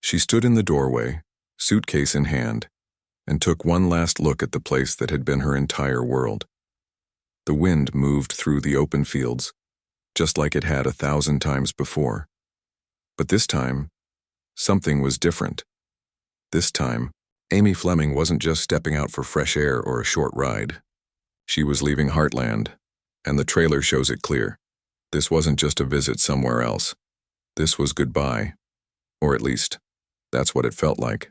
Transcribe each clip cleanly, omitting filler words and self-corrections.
She stood in the doorway, suitcase in hand, and took one last look at the place that had been her entire world. The wind moved through the open fields, just like it had 1,000 times before. But this time, something was different. This time, Amy Fleming wasn't just stepping out for fresh air or a short ride. She was leaving Heartland, and the trailer shows it clear. This wasn't just a visit somewhere else. This was goodbye, or at least, that's what it felt like.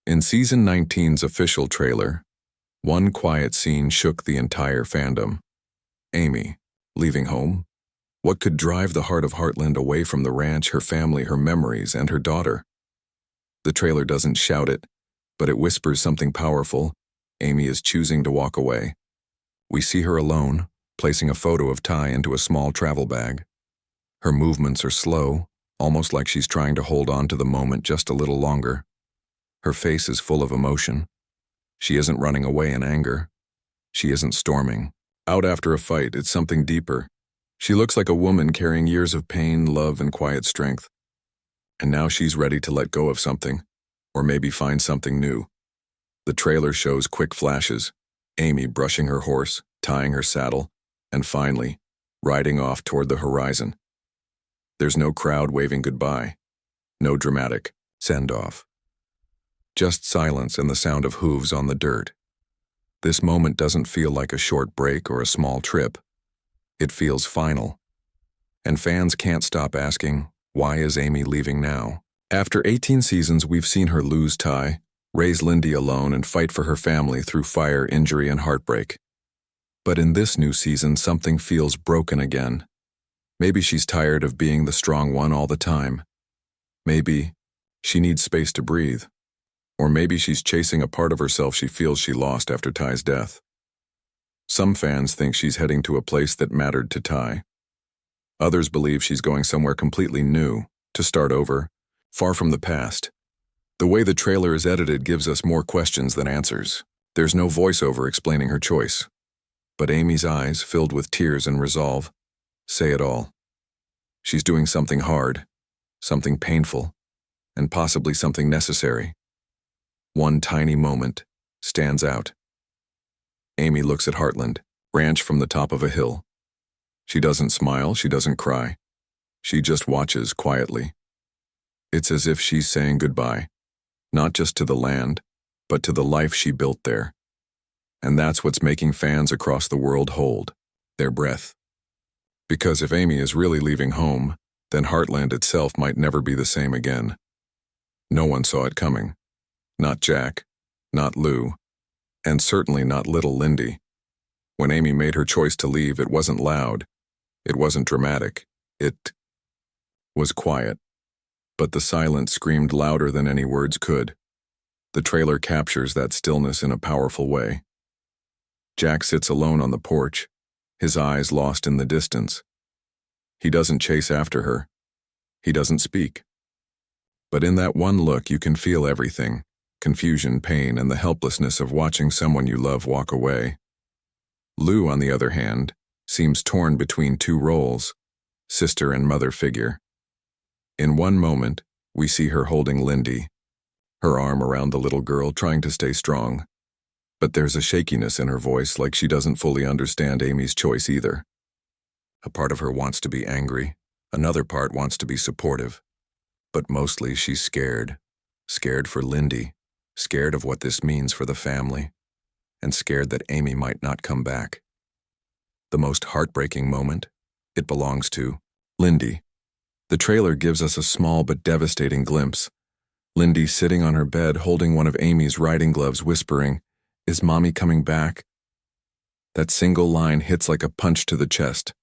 In Season 19's official trailer, one quiet scene shook the entire fandom. Amy, leaving home? What could drive the heart of Heartland away from the ranch, her family, her memories, and her daughter? The trailer doesn't shout it, but it whispers something powerful. Amy is choosing to walk away. We see her alone, placing a photo of Ty into a small travel bag. Her movements are slow, almost like she's trying to hold on to the moment just a little longer. Her face is full of emotion. She isn't running away in anger. She isn't storming out after a fight. It's something deeper. She looks like a woman carrying years of pain, love, and quiet strength. And now she's ready to let go of something, or maybe find something new. The trailer shows quick flashes. Amy brushing her horse, tying her saddle, and finally, riding off toward the horizon. There's no crowd waving goodbye. No dramatic send-off. Just silence and the sound of hooves on the dirt. This moment doesn't feel like a short break or a small trip. It feels final. And fans can't stop asking, why is Amy leaving now? After 18 seasons, we've seen her lose Ty, raise Lyndy alone, and fight for her family through fire, injury, and heartbreak. But in this new season, something feels broken again. Maybe she's tired of being the strong one all the time. Maybe she needs space to breathe. Or maybe she's chasing a part of herself she feels she lost after Ty's death. Some fans think she's heading to a place that mattered to Ty. Others believe she's going somewhere completely new, to start over, far from the past. The way the trailer is edited gives us more questions than answers. There's no voiceover explaining her choice. But Amy's eyes, filled with tears and resolve, say it all. She's doing something hard, something painful, and possibly something necessary. One tiny moment stands out. Amy looks at Heartland, ranch from the top of a hill. She doesn't smile, she doesn't cry. She just watches quietly. It's as if she's saying goodbye, not just to the land, but to the life she built there. And that's what's making fans across the world hold their breath. Because if Amy is really leaving home, then Heartland itself might never be the same again. No one saw it coming. Not Jack, not Lou, and certainly not little Lyndy. When Amy made her choice to leave, it wasn't loud. It wasn't dramatic. It was quiet. But the silence screamed louder than any words could. The trailer captures that stillness in a powerful way. Jack sits alone on the porch, his eyes lost in the distance. He doesn't chase after her. He doesn't speak. But in that one look, you can feel everything: confusion, pain, and the helplessness of watching someone you love walk away. Lou, on the other hand, seems torn between two roles, sister and mother figure. In one moment, we see her holding Lyndy, her arm around the little girl, trying to stay strong. But there's a shakiness in her voice, like she doesn't fully understand Amy's choice either. A part of her wants to be angry, another part wants to be supportive. But mostly she's scared. Scared for Lyndy, scared of what this means for the family, and scared that Amy might not come back. The most heartbreaking moment, it belongs to Lyndy. The trailer gives us a small but devastating glimpse. Lyndy sitting on her bed holding one of Amy's riding gloves, whispering, "Is Mommy coming back?" That single line hits like a punch to the chest.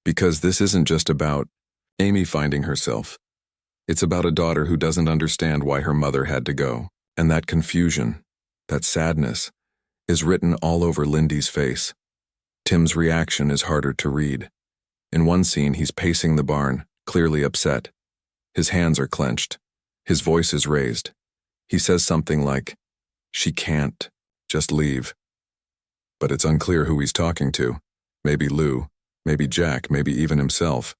Because this isn't just about Amy finding herself. It's about a daughter who doesn't understand why her mother had to go. And that confusion, that sadness, is written all over Lyndy's face. Tim's reaction is harder to read. In one scene, he's pacing the barn, clearly upset. His hands are clenched. His voice is raised. He says something like, "She can't. Just leave." But it's unclear who he's talking to. Maybe Lou, maybe Jack, maybe even himself.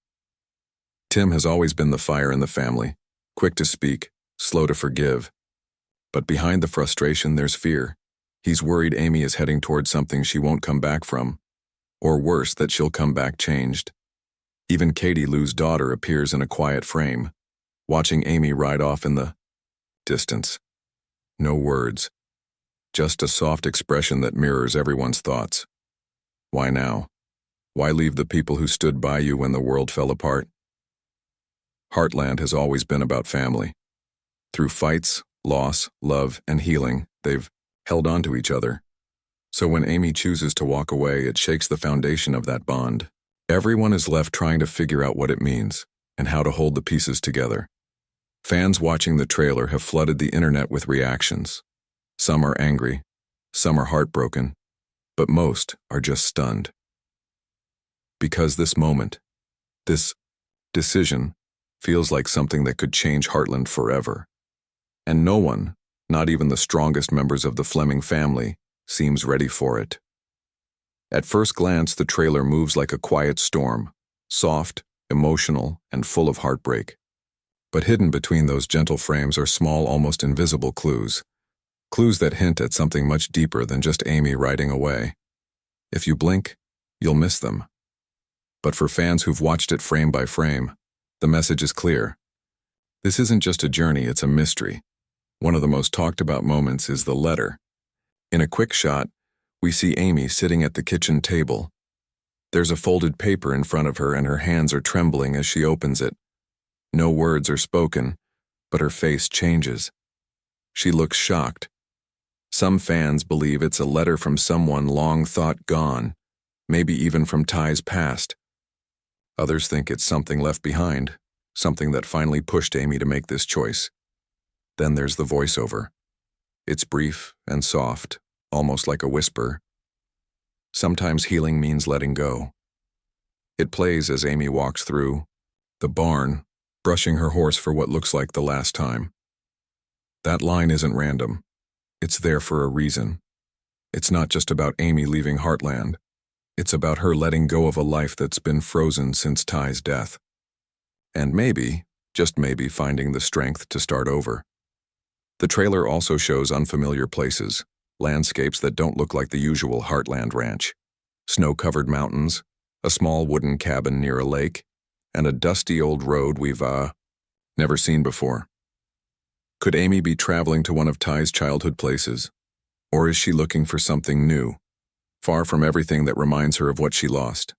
Tim has always been the fire in the family, quick to speak, slow to forgive. But behind the frustration, there's fear. He's worried Amy is heading towards something she won't come back from, or worse, that she'll come back changed. Even Katie Lou's daughter appears in a quiet frame, watching Amy ride off in the distance. No words, just a soft expression that mirrors everyone's thoughts. Why now? Why leave the people who stood by you when the world fell apart? Heartland has always been about family. Through fights, loss, love, and healing, they've held on to each other. So when Amy chooses to walk away, it shakes the foundation of that bond. Everyone is left trying to figure out what it means and how to hold the pieces together. Fans watching the trailer have flooded the internet with reactions. Some are angry, some are heartbroken, but most are just stunned. Because this moment, this decision, feels like something that could change Heartland forever. And no one, not even the strongest members of the Fleming family, seems ready for it. At first glance, the trailer moves like a quiet storm, soft, emotional, and full of heartbreak. But hidden between those gentle frames are small, almost invisible clues. Clues that hint at something much deeper than just Amy riding away. If you blink, you'll miss them. But for fans who've watched it frame by frame, the message is clear. This isn't just a journey, it's a mystery. One of the most talked about moments is the letter. In a quick shot, we see Amy sitting at the kitchen table. There's a folded paper in front of her and her hands are trembling as she opens it. No words are spoken, but her face changes. She looks shocked. Some fans believe it's a letter from someone long thought gone, maybe even from Ty's past. Others think it's something left behind, something that finally pushed Amy to make this choice. Then there's the voiceover. It's brief and soft, almost like a whisper. Sometimes healing means letting go. It plays as Amy walks through the barn, brushing her horse for what looks like the last time. That line isn't random. It's there for a reason. It's not just about Amy leaving Heartland. It's about her letting go of a life that's been frozen since Ty's death. And maybe, just maybe, finding the strength to start over. The trailer also shows unfamiliar places, landscapes that don't look like the usual Heartland ranch. Snow-covered mountains, a small wooden cabin near a lake, and a dusty old road we've, never seen before. Could Amy be traveling to one of Ty's childhood places? Or is she looking for something new, far from everything that reminds her of what she lost?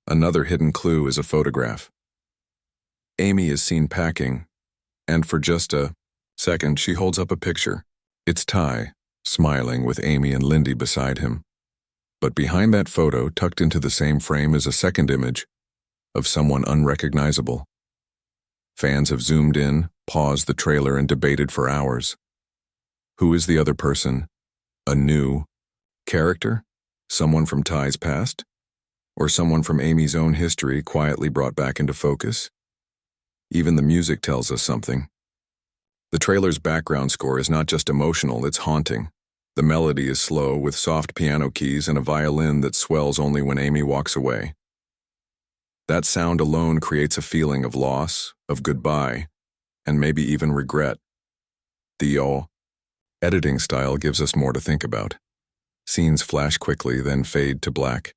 Another hidden clue is a photograph. Amy is seen packing, and for just a second she holds up a picture. It's Ty, smiling with Amy and Lyndy beside him. But behind that photo, tucked into the same frame, is a second image of someone unrecognizable. Fans have zoomed in, paused the trailer, and debated for hours. Who is the other person? A new character? Someone from Ty's past? Or someone from Amy's own history quietly brought back into focus? Even the music tells us something. The trailer's background score is not just emotional, it's haunting. The melody is slow, with soft piano keys and a violin that swells only when Amy walks away. That sound alone creates a feeling of loss, of goodbye, and maybe even regret. The editing style gives us more to think about. Scenes flash quickly, then fade to black.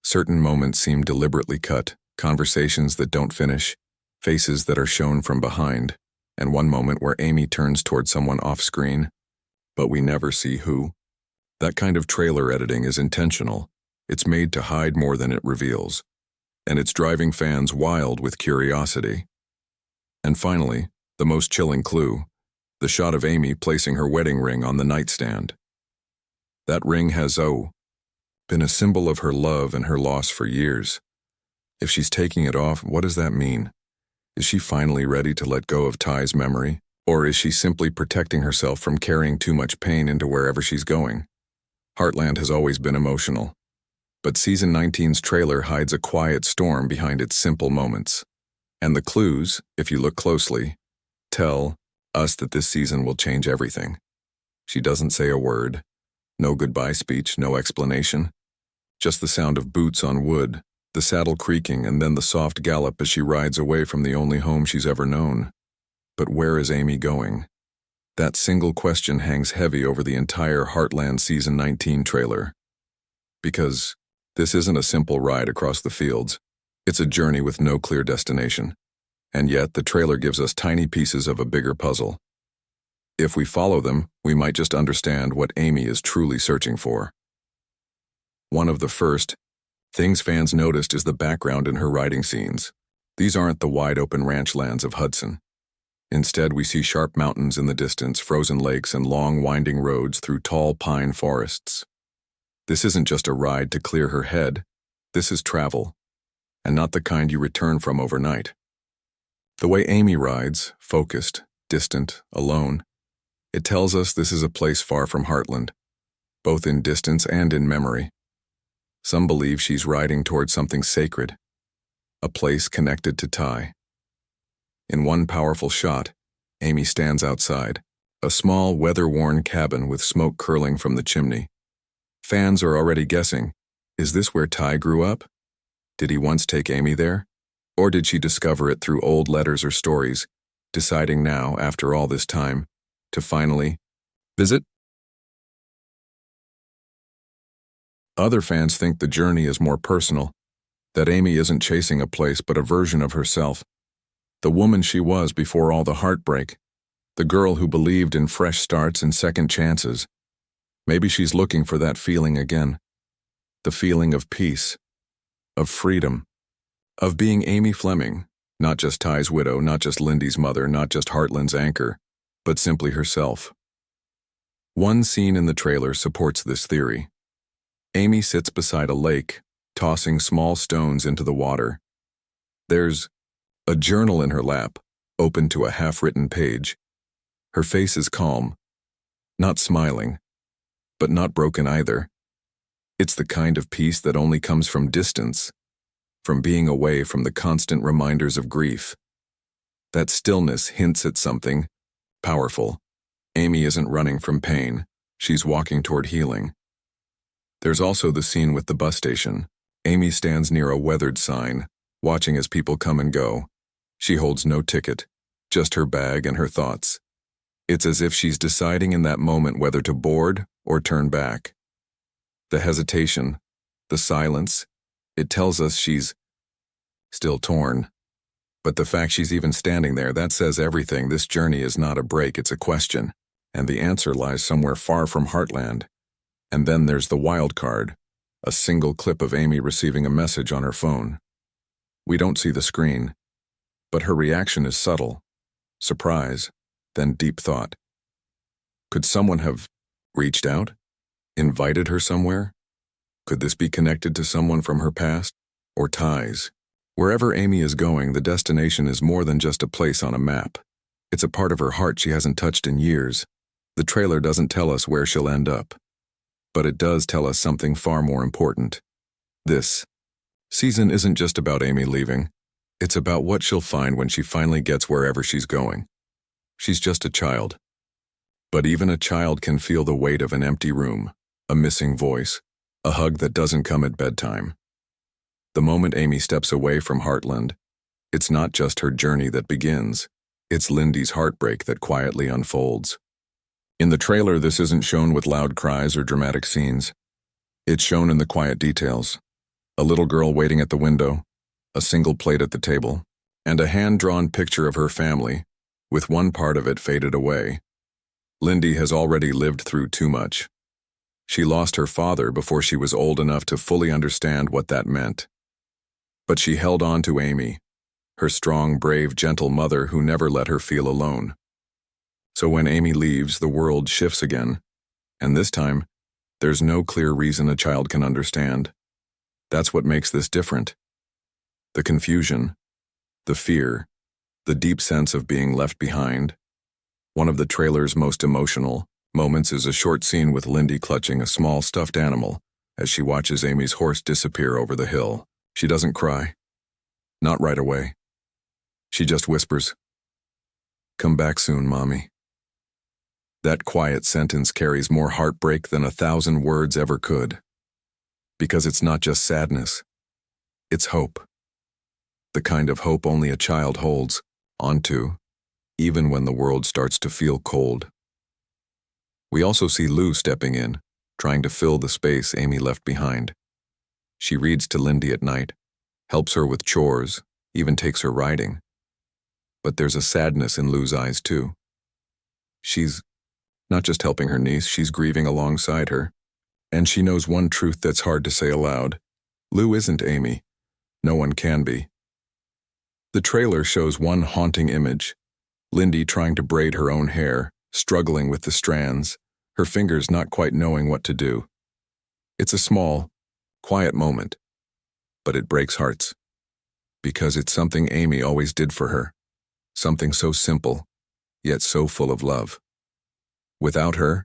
Certain moments seem deliberately cut, conversations that don't finish, faces that are shown from behind, and one moment where Amy turns toward someone off-screen, but we never see who. That kind of trailer editing is intentional. It's made to hide more than it reveals, and it's driving fans wild with curiosity. And finally, the most chilling clue, the shot of Amy placing her wedding ring on the nightstand. That ring has been a symbol of her love and her loss for years. If she's taking it off, what does that mean? Is she finally ready to let go of Ty's memory? Or is she simply protecting herself from carrying too much pain into wherever she's going? Heartland has always been emotional, but Season 19's trailer hides a quiet storm behind its simple moments. And the clues, if you look closely, tell us that this season will change everything. She doesn't say a word, no goodbye speech, no explanation. Just the sound of boots on wood, the saddle creaking, and then the soft gallop as she rides away from the only home she's ever known. But where is Amy going? That single question hangs heavy over the entire Heartland Season 19 trailer. Because this isn't a simple ride across the fields. It's a journey with no clear destination. And yet, the trailer gives us tiny pieces of a bigger puzzle. If we follow them, we might just understand what Amy is truly searching for. One of the first things fans noticed is the background in her riding scenes. These aren't the wide-open ranch lands of Hudson. Instead, we see sharp mountains in the distance, frozen lakes, and long, winding roads through tall pine forests. This isn't just a ride to clear her head. This is travel, and not the kind you return from overnight. The way Amy rides, focused, distant, alone, it tells us this is a place far from Heartland, both in distance and in memory. Some believe she's riding toward something sacred, a place connected to Ty. In one powerful shot, Amy stands outside, a small, weather-worn cabin with smoke curling from the chimney. Fans are already guessing, is this where Ty grew up? Did he once take Amy there? Or did she discover it through old letters or stories, deciding now, after all this time, to finally visit? Other fans think the journey is more personal, that Amy isn't chasing a place but a version of herself, the woman she was before all the heartbreak, the girl who believed in fresh starts and second chances. Maybe she's looking for that feeling again, the feeling of peace, of freedom, of being Amy Fleming, not just Ty's widow, not just Lyndy's mother, not just Heartland's anchor, but simply herself. One scene in the trailer supports this theory. Amy sits beside a lake, tossing small stones into the water. There's a journal in her lap, open to a half-written page. Her face is calm, not smiling, but not broken either. It's the kind of peace that only comes from distance, from being away from the constant reminders of grief. That stillness hints at something powerful. Amy isn't running from pain, she's walking toward healing. There's also the scene with the bus station. Amy stands near a weathered sign, watching as people come and go. She holds no ticket, just her bag and her thoughts. It's as if she's deciding in that moment whether to board or turn back. The hesitation, the silence, it tells us she's still torn. But the fact she's even standing there, that says everything. This journey is not a break, it's a question. And the answer lies somewhere far from Heartland. And then there's the wild card, a single clip of Amy receiving a message on her phone. We don't see the screen, but her reaction is subtle. Surprise, then deep thought. Could someone have reached out? Invited her somewhere? Could this be connected to someone from her past? Or ties? Wherever Amy is going, the destination is more than just a place on a map. It's a part of her heart she hasn't touched in years. The trailer doesn't tell us where she'll end up. But it does tell us something far more important. This season isn't just about Amy leaving. It's about what she'll find when she finally gets wherever she's going. She's just a child. But even a child can feel the weight of an empty room, a missing voice, a hug that doesn't come at bedtime. The moment Amy steps away from Heartland, it's not just her journey that begins, it's Lyndy's heartbreak that quietly unfolds. In the trailer, this isn't shown with loud cries or dramatic scenes. It's shown in the quiet details. A little girl waiting at the window, a single plate at the table, and a hand-drawn picture of her family, with one part of it faded away. Lyndy has already lived through too much. She lost her father before she was old enough to fully understand what that meant. But she held on to Amy, her strong, brave, gentle mother who never let her feel alone. So when Amy leaves, the world shifts again, and this time, there's no clear reason a child can understand. That's what makes this different. The confusion, the fear, the deep sense of being left behind. One of the trailer's most emotional moments is a short scene with Lyndy clutching a small stuffed animal as she watches Amy's horse disappear over the hill. She doesn't cry. Not right away. She just whispers, "Come back soon, Mommy." That quiet sentence carries more heartbreak than 1,000 words ever could. Because it's not just sadness. It's hope. The kind of hope only a child holds onto even when the world starts to feel cold. We also see Lou stepping in, trying to fill the space Amy left behind. She reads to Lyndy at night, helps her with chores, even takes her riding. But there's a sadness in Lou's eyes too. She's not just helping her niece, she's grieving alongside her. And she knows one truth that's hard to say aloud. Lou isn't Amy. No one can be. The trailer shows one haunting image. Lyndy trying to braid her own hair, struggling with the strands, her fingers not quite knowing what to do. It's a small, quiet moment, but it breaks hearts. Because it's something Amy always did for her. Something so simple, yet so full of love. Without her,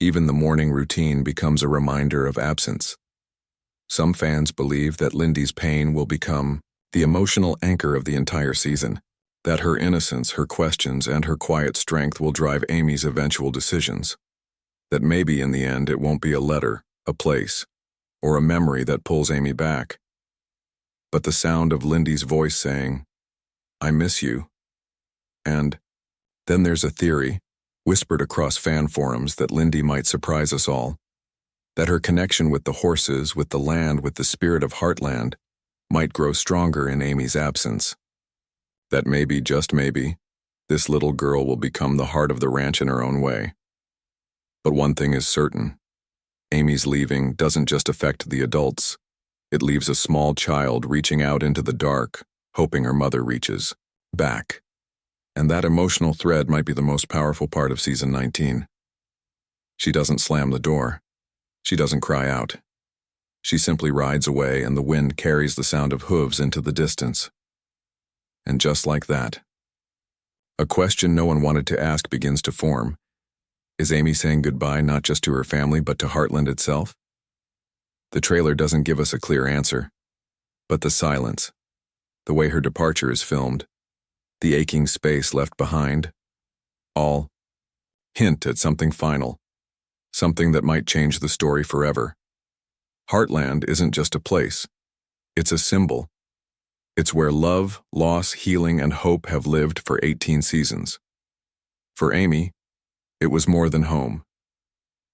even the morning routine becomes a reminder of absence. Some fans believe that Lyndy's pain will become the emotional anchor of the entire season, that her innocence, her questions, and her quiet strength will drive Amy's eventual decisions, that maybe in the end it won't be a letter, a place, or a memory that pulls Amy back, but the sound of Lyndy's voice saying, "I miss you." And then there's a theory, whispered across fan forums, that Lyndy might surprise us all, that her connection with the horses, with the land, with the spirit of Heartland, might grow stronger in Amy's absence. That maybe, just maybe, this little girl will become the heart of the ranch in her own way. But one thing is certain, Amy's leaving doesn't just affect the adults. It leaves a small child reaching out into the dark, hoping her mother reaches back. And that emotional thread might be the most powerful part of season 19. She doesn't slam the door. She doesn't cry out. She simply rides away, and the wind carries the sound of hooves into the distance. And just like that, a question no one wanted to ask begins to form. Is Amy saying goodbye not just to her family but to Heartland itself? The trailer doesn't give us a clear answer, but the silence, the way her departure is filmed, the aching space left behind, all hint at something final, something that might change the story forever. Heartland isn't just a place. It's a symbol. It's where love, loss, healing, and hope have lived for 18 seasons. For Amy, it was more than home.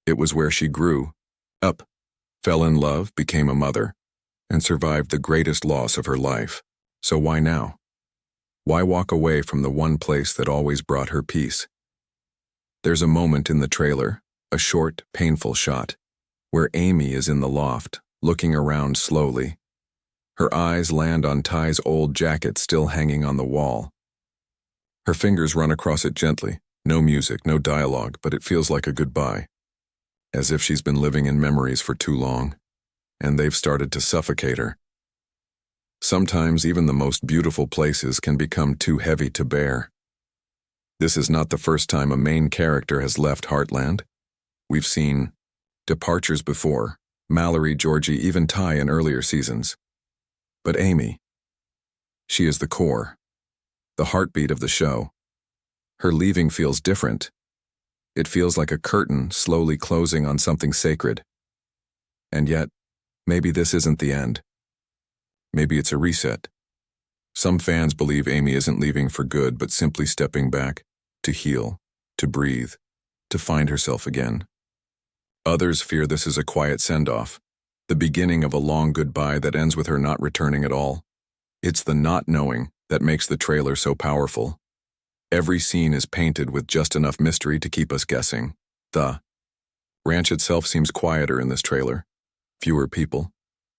It was where she grew up, fell in love, became a mother, and survived the greatest loss of her life. So why now? Why walk away from the one place that always brought her peace? There's a moment in the trailer, a short, painful shot, where Amy is in the loft, looking around slowly. Her eyes land on Ty's old jacket still hanging on the wall. Her fingers run across it gently, no music, no dialogue, but it feels like a goodbye. As if she's been living in memories for too long, and they've started to suffocate her. Sometimes even the most beautiful places can become too heavy to bear. This is not the first time a main character has left Heartland. We've seen departures before, Mallory, Georgie, even Ty in earlier seasons. But Amy, she is the core, the heartbeat of the show. Her leaving feels different. It feels like a curtain slowly closing on something sacred. And yet, maybe this isn't the end. Maybe it's a reset. Some fans believe Amy isn't leaving for good, but simply stepping back to heal, to breathe, to find herself again. Others fear this is a quiet send-off, the beginning of a long goodbye that ends with her not returning at all. It's the not knowing that makes the trailer so powerful. Every scene is painted with just enough mystery to keep us guessing. The ranch itself seems quieter in this trailer. Fewer people,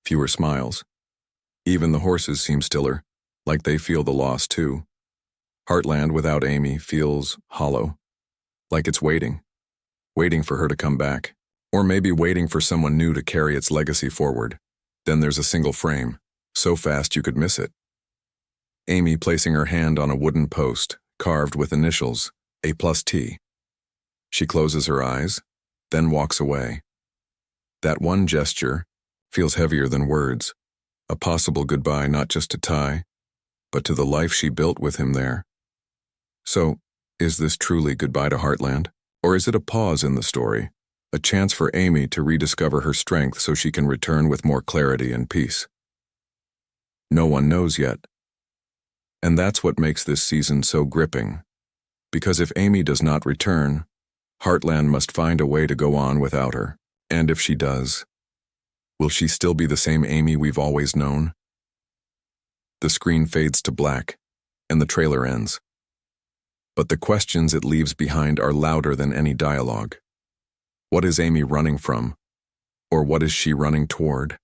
fewer smiles. Even the horses seem stiller, like they feel the loss too. Heartland without Amy feels hollow, like it's waiting for her to come back. Or maybe waiting for someone new to carry its legacy forward. Then there's a single frame, so fast you could miss it. Amy placing her hand on a wooden post, carved with initials, A+T. She closes her eyes, then walks away. That one gesture feels heavier than words, a possible goodbye not just to Ty, but to the life she built with him there. So, is this truly goodbye to Heartland? Or is it a pause in the story? A chance for Amy to rediscover her strength so she can return with more clarity and peace? No one knows yet. And that's what makes this season so gripping. Because if Amy does not return, Heartland must find a way to go on without her. And if she does, will she still be the same Amy we've always known? The screen fades to black, and the trailer ends. But the questions it leaves behind are louder than any dialogue. What is Amy running from? Or what is she running toward?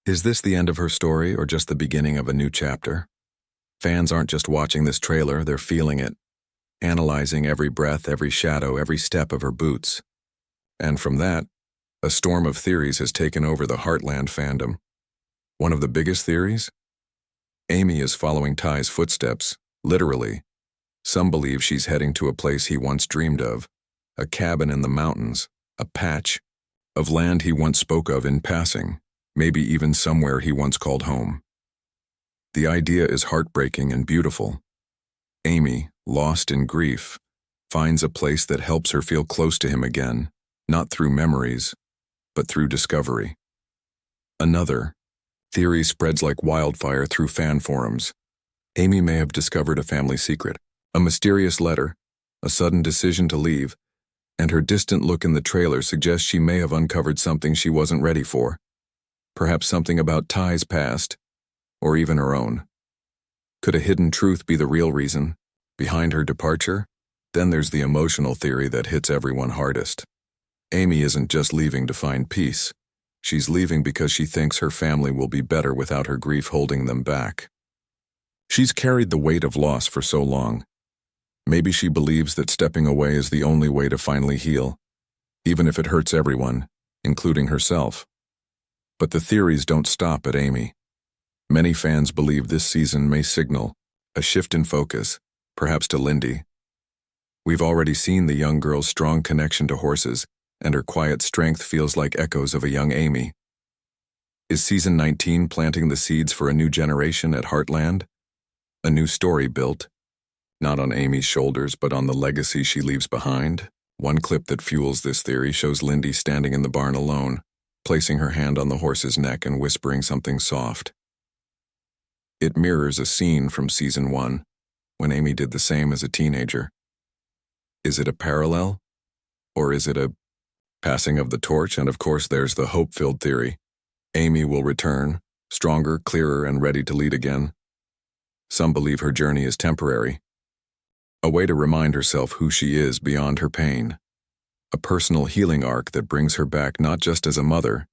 Is this the end of her story or just the beginning of a new chapter? Fans aren't just watching this trailer, they're feeling it, analyzing every breath, every shadow, every step of her boots. And from that, a storm of theories has taken over the Heartland fandom. One of the biggest theories? Amy is following Ty's footsteps, literally. Some believe she's heading to a place he once dreamed of, a cabin in the mountains, a patch of land he once spoke of in passing, maybe even somewhere he once called home. The idea is heartbreaking and beautiful. Amy, lost in grief, finds a place that helps her feel close to him again, not through memories, but through discovery. Another theory spreads like wildfire through fan forums. Amy may have discovered a family secret, a mysterious letter, a sudden decision to leave, and her distant look in the trailer suggests she may have uncovered something she wasn't ready for. Perhaps something about Ty's past, or even her own. Could a hidden truth be the real reason behind her departure? Then there's the emotional theory that hits everyone hardest. Amy isn't just leaving to find peace. She's leaving because she thinks her family will be better without her grief holding them back. She's carried the weight of loss for so long. Maybe she believes that stepping away is the only way to finally heal, even if it hurts everyone, including herself. But the theories don't stop at Amy. Many fans believe this season may signal a shift in focus, perhaps to Lyndy. We've already seen the young girl's strong connection to horses, and her quiet strength feels like echoes of a young Amy. Is season 19 planting the seeds for a new generation at Heartland? A new story built, not on Amy's shoulders, but on the legacy she leaves behind? One clip that fuels this theory shows Lyndy standing in the barn alone, placing her hand on the horse's neck and whispering something soft. It mirrors a scene from season 1, when Amy did the same as a teenager. Is it a parallel? Or is it a passing of the torch? And of course there's the hope-filled theory. Amy will return, stronger, clearer, and ready to lead again. Some believe her journey is temporary, a way to remind herself who she is beyond her pain. A personal healing arc that brings her back not just as a mother,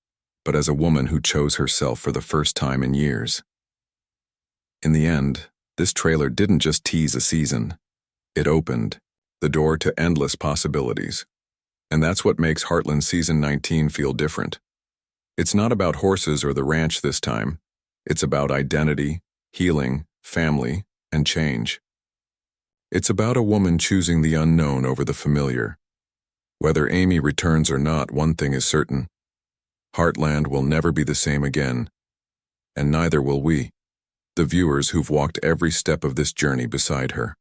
but as a woman who chose herself for the first time in years. In the end, this trailer didn't just tease a season. It opened the door to endless possibilities. And that's what makes Heartland Season 19 feel different. It's not about horses or the ranch this time. It's about identity, healing, family, and change. It's about a woman choosing the unknown over the familiar. Whether Amy returns or not, one thing is certain. Heartland will never be the same again. And neither will we, the viewers who've walked every step of this journey beside her.